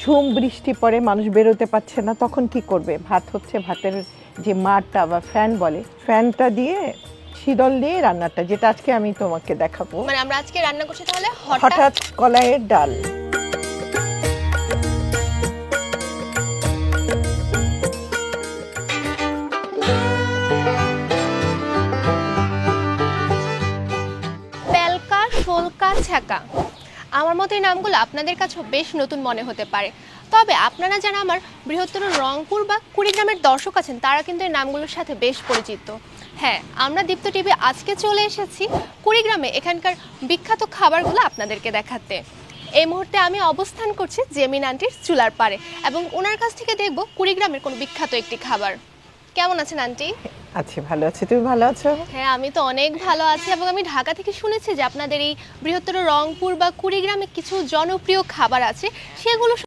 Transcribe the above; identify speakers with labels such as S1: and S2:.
S1: ঝুম বৃষ্টি পড়ে, মানুষ বেরোতে পারছে না, তখন কি করবে? ভাত হচ্ছে, ভাতের যে মারটা বা ফ্যান বলে, ফ্যানটা দিয়ে শীতল দিয়ে রান্নাটা, যেটা আজকে আমি তোমাকে দেখাবো।
S2: মানে আমরা আজকে রান্না করছি তাহলে
S1: হঠাৎ কলাইয়ের ডাল।
S2: পেলকা, শোলকা, ছ্যাঁকা, আমার মতে এই নামগুলো আপনাদের কাছেও বেশ নতুন মনে হতে পারে। তবে আপনারা যারা আমার বৃহত্তর রংপুর বা কুড়িগ্রামের দর্শক আছেন তারা কিন্তু এই নামগুলোর সাথে বেশ পরিচিত। হ্যাঁ, আমরা দীপ্ত টিভি আজকে চলে এসেছি কুড়িগ্রামে এখানকার বিখ্যাত খাবারগুলো আপনাদেরকে দেখাতে। এই মুহূর্তে আমি অবস্থান করছি জেমিন আন্টির চুলার পাড়ে এবং ওনার কাছ থেকে দেখব কুড়িগ্রামের কোনো বিখ্যাত একটি খাবার। কেমন আছেন আন্টি?
S1: আছি, ভালো আছি। তুমি ভালো আছো?
S2: হ্যাঁ, আমি তো অনেক ভালো আছি এবং আমি ঢাকা থেকে শুনেছি যে আপনাদের এই বৃহত্তর রংপুর বা কুড়িগ্রামে কিছু জনপ্রিয় খাবার আছে, সেগুলো